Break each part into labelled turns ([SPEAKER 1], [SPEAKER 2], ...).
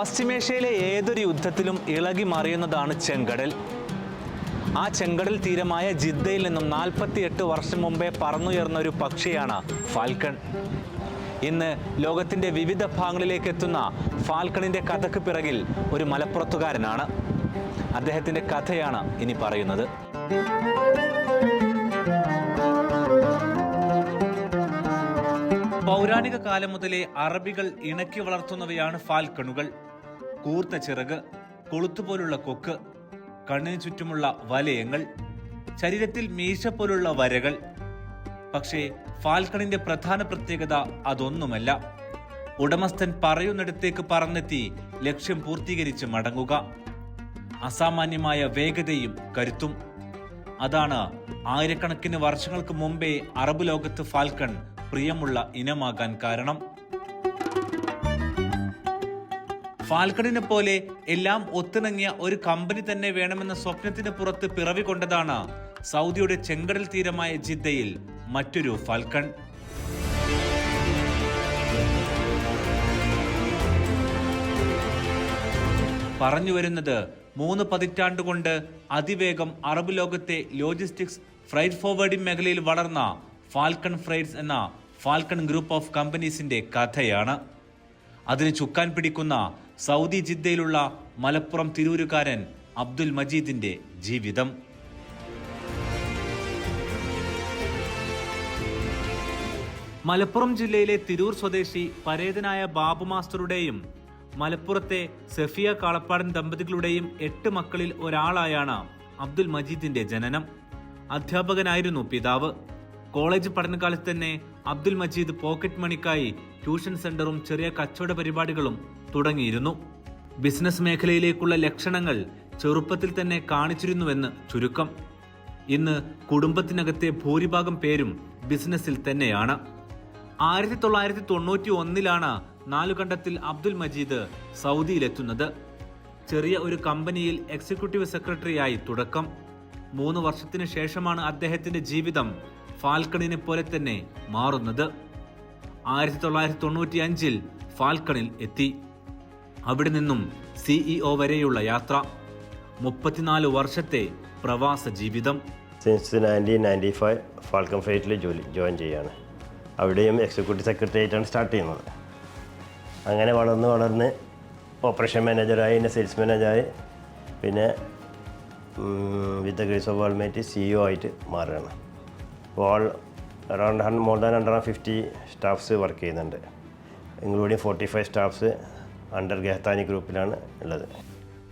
[SPEAKER 1] പശ്ചിമേഷ്യയിലെ ഏതൊരു യുദ്ധത്തിലും ഇളകി മറിയുന്നതാണ് ചെങ്കടൽ. ആ ചെങ്കടൽ തീരമായ ജിദ്ദയിൽ നിന്നും 48 വർഷം മുമ്പേ പറന്നുയർന്ന ഒരു പക്ഷിയാണ് ഫാൽക്കൺ. ഇന്ന് ലോകത്തിൻ്റെ വിവിധ ഭാഗങ്ങളിലേക്ക് എത്തുന്ന ഫാൽക്കണിൻ്റെ കഥയ്ക്ക് പിറകിൽ ഒരു മലപ്പുറത്തുകാരനാണ്. അദ്ദേഹത്തിൻ്റെ കഥയാണ് ഇനി പറയുന്നത്. പൗരാണിക കാലം മുതലേ അറബികൾ ഇണക്കി വളർത്തുന്നവയാണ് ഫാൽക്കണുകൾ. കൂർത്ത ചിറക്, കൊളുത്തുപോലുള്ള കൊക്ക്, കണ്ണിന് ചുറ്റുമുള്ള വലയങ്ങൾ, ശരീരത്തിൽ മീശ പോലുള്ള വരകൾ. പക്ഷേ ഫാൽക്കണിന്റെ പ്രധാന പ്രത്യേകത അതൊന്നുമല്ല. ഉടമസ്ഥൻ പറയുന്നിടത്തേക്ക് പറന്നെത്തി ലക്ഷ്യം പൂർത്തീകരിച്ച് മടങ്ങുക. അസാമാന്യമായ വേഗതയും കരുത്തും. അതാണ് ആയിരക്കണക്കിന് വർഷങ്ങൾക്ക് മുമ്പേ അറബ് ലോകത്ത് ഫാൽക്കൺ പ്രിയമുള്ള ഇനമാകാൻ കാരണം. ഫാൽക്കണിനെ പോലെ എല്ലാം ഒത്തിണങ്ങിയ ഒരു കമ്പനി തന്നെ വേണമെന്ന സ്വപ്നത്തിന് പുറത്ത് പിറവി കൊണ്ടതാണ് സൗദിയുടെ ചെങ്കടൽ തീരമായ ജിദ്ദയിൽ മറ്റൊരു ഫാൽക്കൺ. പറഞ്ഞു വരുന്നത് 3 പതിറ്റാണ്ടുകൊണ്ട് അതിവേഗം അറബ് ലോകത്തെ ലോജിസ്റ്റിക്സ് ഫ്രൈറ്റ് ഫോർവേഡിംഗ് മേഖലയിൽ വളർന്ന ഫാൽക്കൺ ഫ്രൈറ്റ്സ് എന്ന ഫാൽക്കൺ ഗ്രൂപ്പ് ഓഫ് കമ്പനീസിന്റെ കഥയാണ്. അതിന് ചുക്കാൻ പിടിക്കുന്ന സൗദി ജിദ്ദയിലുള്ള മലപ്പുറം തിരൂരുകാരൻ അബ്ദുൽ മജീദിന്റെ ജീവിതം. മലപ്പുറം ജില്ലയിലെ തിരൂർ സ്വദേശി പരേതനായ ബാബു മാസ്റ്ററുടെയും മലപ്പുറത്തെ സഫിയ കാളപ്പാടൻ ദമ്പതികളുടെയും 8 മക്കളിൽ ഒരാളായാണ് അബ്ദുൽ മജീദിന്റെ ജനനം. അധ്യാപകനായിരുന്നു പിതാവ്. കോളേജ് പഠനകാലത്ത് തന്നെ അബ്ദുൽ മജീദ് പോക്കറ്റ് മണിക്കായി ട്യൂഷൻ സെന്ററും ചെറിയ കച്ചവട പരിപാടികളും തുടങ്ങിയിരുന്നു. ബിസിനസ് മേഖലയിലേക്കുള്ള ലക്ഷണങ്ങൾ ചെറുപ്പത്തിൽ തന്നെ കാണിച്ചിരുന്നുവെന്ന് ചുരുക്കം. ഇന്ന് കുടുംബത്തിനകത്തെ ഭൂരിഭാഗം പേരും ബിസിനസ്സിൽ തന്നെയാണ്. 1991 നാലുകണ്ടത്തിൽ അബ്ദുൽ മജീദ് സൗദിയിലെത്തുന്നത്. ചെറിയ ഒരു കമ്പനിയിൽ എക്സിക്യൂട്ടീവ് സെക്രട്ടറിയായി തുടക്കം. 3 വർഷത്തിന് ശേഷമാണ് അദ്ദേഹത്തിന്റെ ജീവിതം ഫാൽക്കണിനെ പോലെ തന്നെ മാറുന്നത്. 1995 ഫാൽക്കണിൽ എത്തി. അവിടെ നിന്നും CEO വരെയുള്ള യാത്ര. 34 വർഷത്തെ പ്രവാസ ജീവിതം.
[SPEAKER 2] സിൻസ് 1995 ഫാൽക്കൺ ഫ്ലൈറ്റിൽ ജോയിൻ ചെയ്യാണ്. അവിടെയും എക്സിക്യൂട്ടീവ് സെക്രട്ടറി ആയിട്ടാണ് സ്റ്റാർട്ട് ചെയ്യുന്നത്. അങ്ങനെ വളർന്ന് ഓപ്പറേഷൻ മാനേജറായി, പിന്നെ സെയിൽസ് മാനേജറായി, പിന്നെ with the grace of Almighty CEO ആയിട്ട് മാറുകയാണ്. അപ്പോൾ around more than 150 staffs work ചെയ്യുന്നുണ്ട്. ഇൻക്ലൂഡിങ് 45 സ്റ്റാഫ്സ് അണ്ടർ ഗെഹ്താനി ഗ്രൂപ്പിലാണ് ഉള്ളത്.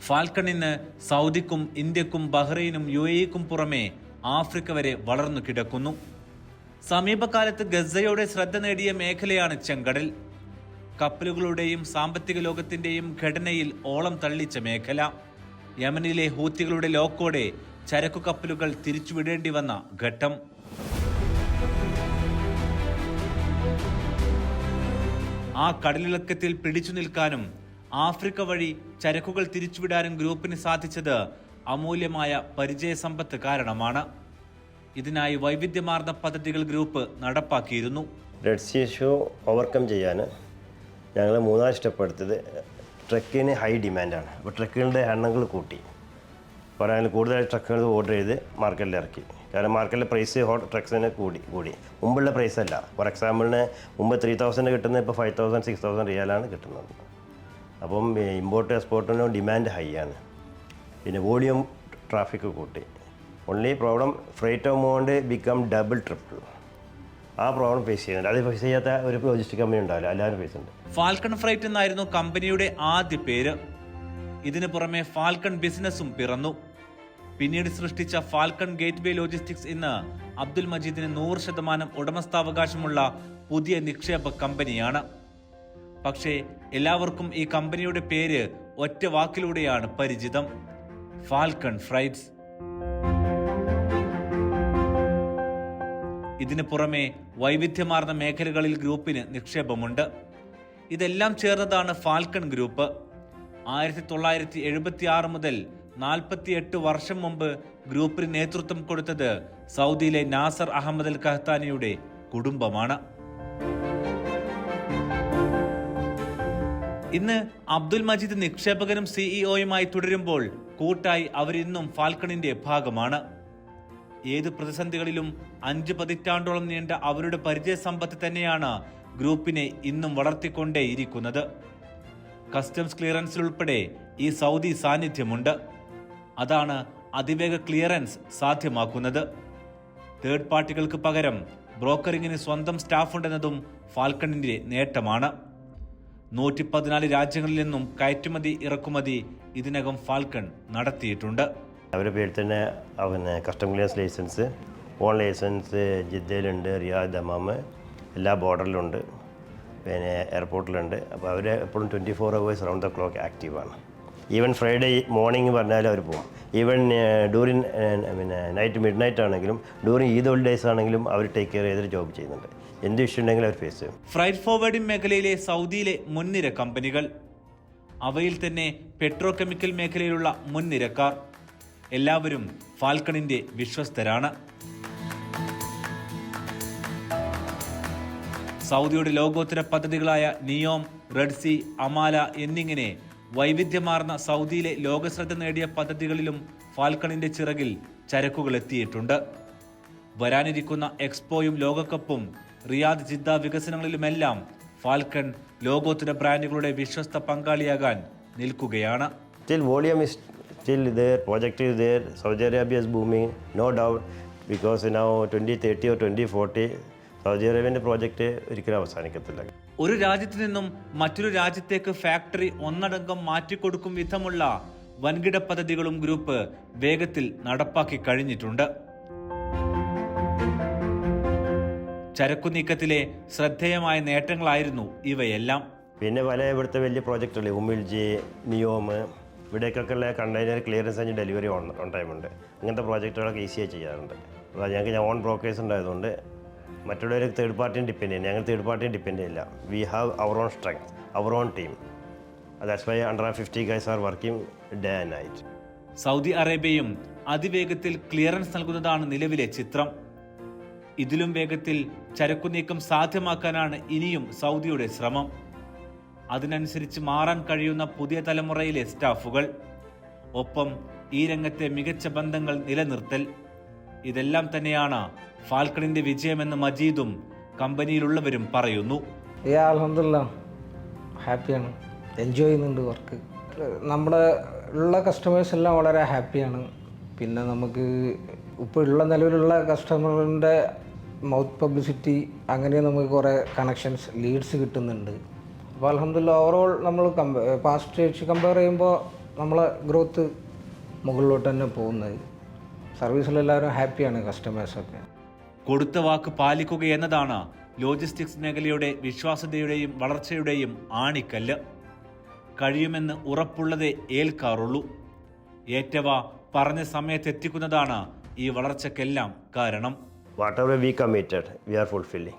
[SPEAKER 1] ഫാൽക്കണിന് സൗദിക്കും ഇന്ത്യക്കും ബഹ്റൈനും UAEക്കും പുറമെ ആഫ്രിക്ക വരെ വളർന്നു കിടക്കുന്നു. സമീപകാലത്ത് ഗസയോടെ ശ്രദ്ധ നേടിയ മേഖലയാണ് ചെങ്കടൽ. കപ്പലുകളുടെയും സാമ്പത്തിക ലോകത്തിന്റെയും ഘടനയിൽ ഓളം തള്ളിച്ച മേഖല. യമനിലെ ഹൂത്തികളുടെ ലോക്കോടെ ചരക്കു കപ്പലുകൾ തിരിച്ചുവിടേണ്ടി വന്ന ഘട്ടം. ആ കടലിളക്കത്തിൽ പിടിച്ചു നിൽക്കാനും ആഫ്രിക്ക വഴി ചരക്കുകൾ തിരിച്ചുവിടാനും ഗ്രൂപ്പിന് സാധിച്ചത് അമൂല്യമായ പരിചയസമ്പത്ത് കാരണമാണ്. ഇതിനായി വൈവിധ്യമാർന്ന പദ്ധതികൾ ഗ്രൂപ്പ് നടപ്പാക്കിയിരുന്നു.
[SPEAKER 2] റെഡ് സീ ഇഷ്യൂ ഓവർകം ചെയ്യാൻ ഞങ്ങൾ 3 സ്റ്റെപ്പ് എടുത്തത്. ട്രക്കിന് ഹൈ ഡിമാൻഡാണ്. അപ്പോൾ ട്രക്കുകളുടെ എണ്ണങ്ങൾ കൂട്ടി. പറയാൻ കൂടുതൽ ട്രക്കുകൾ ഓർഡർ ചെയ്ത് മാർക്കറ്റിൽ ഇറക്കി. കാരണം മാർക്കറ്റിലെ പ്രൈസ് ഹോട്ട് ട്രക്സിന് കൂടി. മുമ്പുള്ള പ്രൈസ് അല്ല. ഫോർ എക്സാമ്പിളിന് മുമ്പ് 3000 കിട്ടുന്നത് ഇപ്പോൾ 5000 6000 റിയാലാണ് കിട്ടുന്നത്. അപ്പം ഇമ്പോർട്ട് എക്സ്പോർട്ടിനും ഡിമാൻഡ് ഹൈ ആണ്. പിന്നെ വോളിയം ട്രാഫിക് കൂട്ടി. Only problem freight amount become double triple. ആ പ്രോബ്ലം ഫേസ് ചെയ്യുന്നുണ്ട്. അത് ഫേസ് ചെയ്യാത്ത ഒരു ലോജിസ്റ്റിക് കമ്പനി ഉണ്ടാവില്ല. എല്ലാവരും ഫേസ് ഉണ്ട്.
[SPEAKER 1] ഫാൽക്കൺ ഫ്രൈറ്റ് എന്നായിരുന്നു കമ്പനിയുടെ ആദ്യ പേര്. ഇതിനു പുറമെ ഫാൽക്കൺ ബിസിനസ്സും പിറന്നു. പിന്നീട് സൃഷ്ടിച്ച ഫാൽക്കൺ ഗേറ്റ്വേ ലോജിസ്റ്റിക്സ് ഇന്ന് അബ്ദുൽ മജീദിന് 100% ഉടമസ്ഥാവകാശമുള്ള പുതിയ നിക്ഷേപ കമ്പനിയാണ്. പക്ഷേ എല്ലാവർക്കും ഈ കമ്പനിയുടെ പേര് ഒറ്റ വാക്കിലൂടെയാണ് പരിചിതം: ഫാൽക്കൺ ഫ്രൈറ്റ്സ്. ഇതിനു പുറമെ വൈവിധ്യമാർന്ന മേഖലകളിൽ ഗ്രൂപ്പിന് നിക്ഷേപമുണ്ട്. ഇതെല്ലാം ചേർന്നതാണ് ഫാൽക്കൺ ഗ്രൂപ്പ്. 1976 മുതൽ 48 വർഷം മുമ്പ് ഗ്രൂപ്പിന് നേതൃത്വം കൊടുത്തത് സൗദിയിലെ നാസർ അഹമ്മദ് അൽ കഹ്താനിയുടെ കുടുംബമാണ്. ഇന്ന് അബ്ദുൽ മജീദ് നിക്ഷേപകനും സിഇഒയുമായി തുടരുമ്പോൾ കൂട്ടായി അവരിന്നും ഫാൽക്കണിന്റെ ഭാഗമാണ്. ഏത് പ്രതിസന്ധികളിലും 5 പതിറ്റാണ്ടോളം നീണ്ട അവരുടെ പരിചയസമ്പത്ത് തന്നെയാണ് ഗ്രൂപ്പിനെ ഇന്നും വളർത്തിക്കൊണ്ടേയിരിക്കുന്നത്. കസ്റ്റംസ് ക്ലിയറൻസിലുൾപ്പെടെ ഈ സൗദി സാന്നിധ്യമുണ്ട്. അതാണ് അതിവേഗ ക്ലിയറൻസ് സാധ്യമാക്കുന്നത്. തേർഡ് പാർട്ടികൾക്ക് പകരം ബ്രോക്കറിംഗിന് സ്വന്തം സ്റ്റാഫുണ്ടെന്നതും ഫാൽക്കണിന്റെ നേട്ടമാണ്. 114 രാജ്യങ്ങളിൽ നിന്നും കയറ്റുമതി ഇറക്കുമതി ഇതിനകം ഫാൽക്കൺ നടത്തിയിട്ടുണ്ട്.
[SPEAKER 2] അവരുടെ പേരിൽ തന്നെ custom clearance license, own license ജിദ്ദയിലുണ്ട്, റിയാദ്, ദമാം, എല്ലാ ബോർഡറിലുണ്ട്, പിന്നെ എയർപോർട്ടിലുണ്ട്. അപ്പോൾ അവർ എപ്പോഴും 24 hours റൗണ്ട് ദ ക്ലോക്ക് ആക്റ്റീവാണ്. ഈവൻ ഫ്രൈഡേ മോർണിംഗ് പറഞ്ഞാലും അവർ പോകും. Even during night midnight ആണെങ്കിലും ഡ്യൂറിങ് ഈദ് ഹോളിഡേയ്സ് ആണെങ്കിലും അവർ ടേക്ക് കെയർ ചെയ്തിട്ട് ജോബ് ചെയ്യുന്നുണ്ട്. എന്ത് ഇഷ്യൂ ഉണ്ടെങ്കിലും അവർ ഫേസ് ചെയ്യും.
[SPEAKER 1] ഫ്രൈറ്റ് ഫോർവേഡിംഗ് മേഖലയിലെ സൗദിയിലെ മുൻനിര കമ്പനികൾ, അവയിൽ തന്നെ പെട്രോ കെമിക്കൽ മേഖലയിലുള്ള മുൻനിരക്കാർ എല്ലാവരും ഫാൽക്കണിന്റെ വിശ്വസ്തരാണ്. സൗദിയുടെ ലോകോത്തര പദ്ധതികളായ നിയോം, റെഡ് സീ, അമാല എന്നിങ്ങനെ വൈവിധ്യമാർന്ന സൗദിയിലെ ലോകശ്രദ്ധ നേടിയ പദ്ധതികളിലും ഫാൽക്കണിന്റെ ചിറകിൽ ചരക്കുകൾ എത്തിയിട്ടുണ്ട്. വരാനിരിക്കുന്ന എക്സ്പോയും ലോകകപ്പും റിയാദ്, ജിദ്ദ വികസനങ്ങളിലുമെല്ലാം ഫാൽക്കൺ ലോകോത്തര ബ്രാൻഡുകളുടെ വിശ്വസ്ത പങ്കാളിയാകാൻ നിൽക്കുകയാണ്.
[SPEAKER 2] Still volume is still there, project is there. Saudi Arabia is booming, no doubt, because now 2030 or 2040 Saudi അറേബ്യൻ്റെ project ഒരിക്കലും അവസാനിക്കത്തില്ല.
[SPEAKER 1] ഒരു രാജ്യത്ത് നിന്നും മറ്റൊരു രാജ്യത്തേക്ക് ഫാക്ടറി ഒന്നടങ്കം മാറ്റിക്കൊടുക്കും വിധമുള്ള വൻകിട പദ്ധതികളും ഗ്രൂപ്പ് വേഗത്തിൽ നടപ്പാക്കി കഴിഞ്ഞിട്ടുണ്ട്. ചരക്കു നീക്കത്തിലെ ശ്രദ്ധേയമായ നേട്ടങ്ങളായിരുന്നു ഇവയെല്ലാം.
[SPEAKER 2] പിന്നെ പല ഇവിടുത്തെ വലിയ പ്രോജക്റ്റുകൾ, ഉമിൽജി, നിയോം, ഇവിടേക്കൊക്കെ ഉള്ള കണ്ടെയ്നർ ക്ലിയറൻസ് കഴിഞ്ഞ് ഡെലിവറി ഓൺ ടൈം ഉണ്ട്. അങ്ങനത്തെ പ്രോജക്റ്റുകളൊക്കെ ഈസിയായി ചെയ്യാറുണ്ട്. അപ്പോൾ ഞങ്ങൾക്ക് ഓൺ ബ്രോക്കേഴ്സ് ഉണ്ടായതുകൊണ്ട് മറ്റുള്ളവർ തേർഡ് പാർട്ടിയും ഡിപ്പെൻഡ് ചെയ്യുന്നത്, ഞങ്ങൾ തേർഡ് പാർട്ടിയും ഡിപ്പെൻഡ് ചെയ്യില്ല. We have our own strength, our own team. That's why 150 guys are working day and night.
[SPEAKER 1] Saudi അറേബ്യയും അതിവേഗത്തിൽ ക്ലിയറൻസ് നൽകുന്നതാണ് നിലവിലെ ചിത്രം. ഇതിലും വേഗത്തിൽ ചരക്കു നീക്കം സാധ്യമാക്കാനാണ് ഇനിയും സൗദിയുടെ ശ്രമം. അതിനനുസരിച്ച് മാറാൻ കഴിയുന്ന പുതിയ തലമുറയിലെ സ്റ്റാഫുകൾ, ഒപ്പം ഈ രംഗത്തെ മികച്ച ബന്ധങ്ങൾ നിലനിർത്തൽ, ഇതെല്ലാം തന്നെയാണ് ഫാൽക്കണിന്റെ വിജയമെന്ന് മജീദും കമ്പനിയിലുള്ളവരും പറയുന്നു.
[SPEAKER 3] അൽഹംദുലില്ലാ, ഹാപ്പിയാണ്, എൻജോയ് ചെയ്യുന്നുണ്ട് വർക്ക്. നമ്മുടെ ഉള്ള കസ്റ്റമേഴ്സ് എല്ലാം വളരെ ഹാപ്പിയാണ്. പിന്നെ നമുക്ക് ഇപ്പോൾ ഉള്ള നിലവിലുള്ള കസ്റ്റമറിൻ്റെ മൗത്ത് പബ്ലിസിറ്റി അങ്ങനെ നമുക്ക് കുറേ കണക്ഷൻസ്, ലീഡ്സ് കിട്ടുന്നുണ്ട്. അപ്പോൾ അൽഹംദുലില്ലാ, ഓവറോൾ നമ്മൾ പാസ്റ്റ് വെച്ച് കമ്പയർ ചെയ്യുമ്പോൾ നമ്മളെ ഗ്രോത്ത് മുകളിലോട്ട് തന്നെ പോകുന്നത്. സർവീസിലെല്ലാവരും ഹാപ്പിയാണ്, കസ്റ്റമേഴ്സൊക്കെ.
[SPEAKER 1] കൊടുത്ത വാക്ക് പാലിക്കുക എന്നതാണ് ലോജിസ്റ്റിക്സ് മേഖലയുടെ വിശ്വാസ്യതയുടെയും വളർച്ചയുടെയും ആണിക്കല്ല്. കഴിയുമെന്ന് ഉറപ്പുള്ളതേ ഏൽക്കാറുള്ളൂ. ഏറ്റവ പറഞ്ഞ സമയത്ത് എത്തിക്കുന്നതാണ് ഈ വളർച്ചയ്ക്കെല്ലാം കാരണം.
[SPEAKER 2] What we committed we are fulfilling.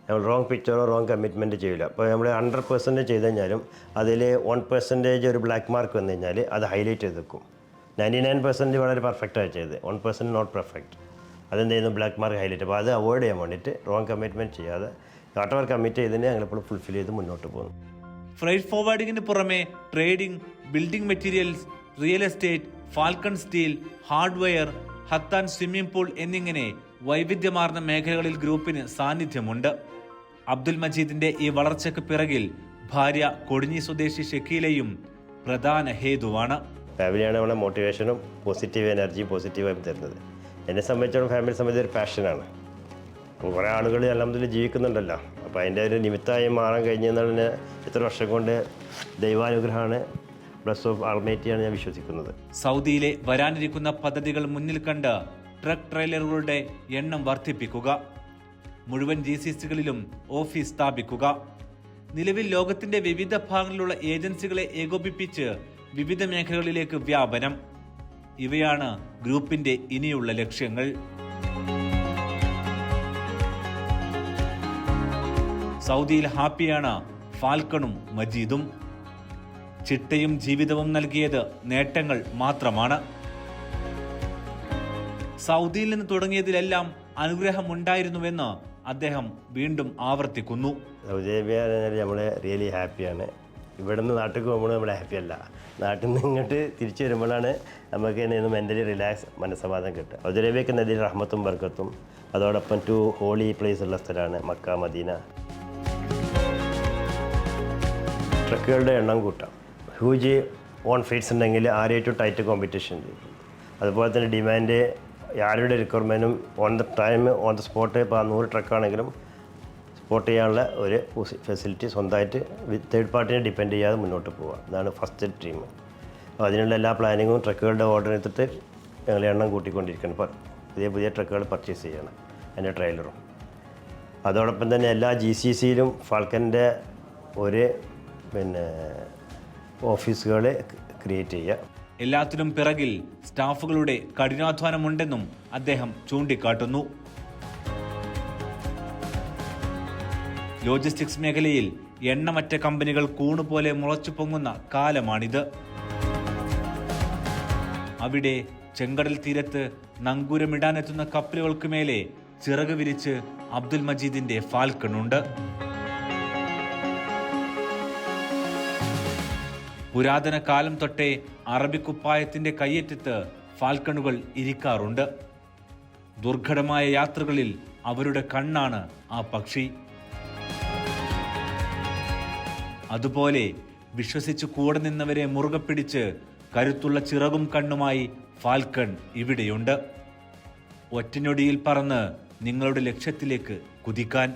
[SPEAKER 2] നമ്മൾ റോങ് പിക്ചറോ റോങ് കമ്മിറ്റ്മെൻറ്റ് ചെയ്യില്ല. അപ്പോൾ നമ്മൾ 100% ചെയ്ത് കഴിഞ്ഞാലും അതിൽ 1% ഒരു ബ്ലാക്ക് മാർക്ക് വന്നു കഴിഞ്ഞാൽ അത് ഹൈലൈറ്റ് ചെയ്ത് വെക്കും. 99% വളരെ പെർഫെക്റ്റായി ചെയ്ത്, 1% നോട്ട് പെർഫെക്റ്റ്, അതെന്ത് ചെയ്യുന്നു, ബ്ലാക്ക് മാർക്ക് ഹൈലൈറ്റ്. അപ്പോൾ അത് അവോയ്ഡ് ചെയ്യാൻ വേണ്ടിയിട്ട് റോങ് കമ്മിറ്റ്മെൻറ്റ് ചെയ്യാതെ വാട്ടവർ കമ്മിറ്റ് ചെയ്തതിനെ ഞങ്ങളിപ്പോൾ ഫുൾഫിൽ ചെയ്ത് മുന്നോട്ട് പോകുന്നു.
[SPEAKER 1] ഫ്രൈറ്റ് ഫോർവേഡിങ്ങിന് പുറമെ trading, building materials, real estate, falcon steel, hardware, ഹത്താൻ സ്വിമ്മിംഗ് പൂൾ എന്നിങ്ങനെ വൈവിധ്യമാർന്ന മേഖലകളിൽ ഗ്രൂപ്പിന് സാന്നിധ്യമുണ്ട്. അബ്ദുൽ മജീദിന്റെ ഈ വളർച്ചയ്ക്ക് പിറകിൽ ഭാര്യ കൊടിഞ്ഞി സ്വദേശി ഷക്കീലയും പ്രധാന ഹേതുവാണ്.
[SPEAKER 2] ഫാമിലിയാണ് നമ്മളെ മോട്ടിവേഷനും പോസിറ്റീവ് എനർജിയും പോസിറ്റീവായും തരുന്നത്. എന്നെ സംബന്ധിച്ചിടത്തോളം ഫാമിലി സംബന്ധിച്ച് ഒരു പാഷനാണ്. കുറേ ആളുകൾ അൽഹംദുലില്ലാ ജീവിക്കുന്നുണ്ടല്ലോ. അപ്പോൾ അതിൻ്റെ ഒരു നിമിത്തമായി മാറാൻ കഴിഞ്ഞെന്നുള്ള ഇത്ര വർഷം കൊണ്ട് ദൈവാനുഗ്രഹമാണ്, പ്ലസ് ഓഫ് ആൾമൈറ്റിയാണ് ഞാൻ വിശ്വസിക്കുന്നത്.
[SPEAKER 1] സൗദിയിലെ വരാനിരിക്കുന്ന പദ്ധതികൾ മുന്നിൽ കണ്ട് ട്രക്ക് ട്രെയിലറുകളുടെ എണ്ണം വർദ്ധിപ്പിക്കുക, മുഴുവൻ GCCകളിലും ഓഫീസ് സ്ഥാപിക്കുക, നിലവിൽ ലോകത്തിന്റെ വിവിധ ഭാഗങ്ങളിലുള്ള ഏജൻസികളെ ഏകോപിപ്പിച്ച് വിവിധ മേഖലകളിലേക്ക് വ്യാപനം, ഇവയാണ് ഗ്രൂപ്പിന്റെ ഇനിയുള്ള ലക്ഷ്യങ്ങൾ. സൗദിയിൽ ഹാപ്പിയാണ് ഫാൽക്കണും മജീദും. ചിട്ടയും ജീവിതവും നൽകിയത് നേട്ടങ്ങൾ മാത്രമാണ്. സൗദിയിൽ നിന്ന് തുടങ്ങിയതിലെല്ലാം അനുഗ്രഹമുണ്ടായിരുന്നുവെന്ന് അദ്ദേഹം വീണ്ടും ആവർത്തിക്കുന്നു.
[SPEAKER 2] സൗദി അറേബ്യ നമ്മൾ റിയലി ഹാപ്പിയാണ്. ഇവിടെ നിന്ന് നാട്ടിൽ പോകുമ്പോൾ നമ്മൾ ഹാപ്പി അല്ല. നാട്ടിൽ നിന്ന് ഇങ്ങോട്ട് തിരിച്ചു വരുമ്പോഴാണ് നമുക്ക് തന്നെ മെൻ്റലി റിലാക്സ്, മനസ്സമാധാനം കിട്ടുക. സൗദി അറേബ്യക്ക് നദിയിൽ റഹ്മത്തും ബർക്കത്തും, അതോടൊപ്പം 2 ഹോളി പ്ലേസ് ഉള്ള സ്ഥലമാണ് മക്ക, മദീന. ട്രക്കുകളുടെ എണ്ണം കൂട്ടാം. ഹ്യൂജ് ഓൺ ഫീറ്റ്സ് ഉണ്ടെങ്കിൽ ആരെയും ടൈറ്റ് കോമ്പറ്റീഷൻ ചെയ്യും. അതുപോലെ തന്നെ ഡിമാൻഡ് ആരുടെ റിക്വയർമെൻറ്റും on the time on the spot. ഇപ്പോൾ 100 ട്രക്കാണെങ്കിലും സ്പോട്ട് ചെയ്യാനുള്ള ഒരു ഫെസിലിറ്റി സ്വന്തമായിട്ട് തേർഡ് പാർട്ടിനെ ഡിപ്പെൻഡ് ചെയ്യാതെ മുന്നോട്ട് പോവുക. ഇതാണ് ഫസ്റ്റ് ഡ്രീം. അപ്പോൾ അതിനുള്ള എല്ലാ പ്ലാനിങ്ങും ട്രക്കുകളുടെ ഓർഡർ എടുത്തിട്ട് ഞങ്ങൾ എണ്ണം കൂട്ടിക്കൊണ്ടിരിക്കണം. ഇപ്പോൾ പുതിയ ട്രക്കുകൾ പർച്ചേസ് ചെയ്യണം, അതിൻ്റെ ട്രെയിലറും. അതോടൊപ്പം തന്നെ എല്ലാ GCCയിലും ഫാൽക്കൻ്റെ ഒരു ഓഫീസുകൾ ക്രിയേറ്റ് ചെയ്യുക.
[SPEAKER 1] എല്ലാത്തിനും പിറകിൽ സ്റ്റാഫുകളുടെ കഠിനാധ്വാനമുണ്ടെന്നും അദ്ദേഹം ചൂണ്ടിക്കാട്ടുന്നു. ലോജിസ്റ്റിക്സ് മേഖലയിൽ എണ്ണമറ്റ കമ്പനികൾ കൂണുപോലെ മുളച്ചു പൊങ്ങുന്ന കാലമാണിത്. അവിടെ ചെങ്കടൽ തീരത്ത് നങ്കൂരമിടാനെത്തുന്ന കപ്പലുകൾക്ക് മേലെ ചിറക് വിരിച്ച് അബ്ദുൽ മജീദിന്റെ ഫാൽക്കണുണ്ട്. പുരാതന കാലം തൊട്ടേ അറബിക്കുപ്പായത്തിന്റെ കയ്യേറ്റത്ത് ഫാൽക്കണുകൾ ഇരിക്കാറുണ്ട്. ദുർഘടമായ യാത്രകളിൽ അവരുടെ കണ്ണാണ് ആ പക്ഷി. അതുപോലെ വിശ്വസിച്ച് കൂടെ നിന്നവരെ മുറുകെ പിടിച്ച് കരുത്തുള്ള ചിറകും കണ്ണുമായി ഫാൽക്കൺ ഇവിടെയുണ്ട്. ഒറ്റനൊടിയിൽ പറന്ന് നിങ്ങളുടെ ലക്ഷ്യത്തിലേക്ക് കുതിക്കാൻ.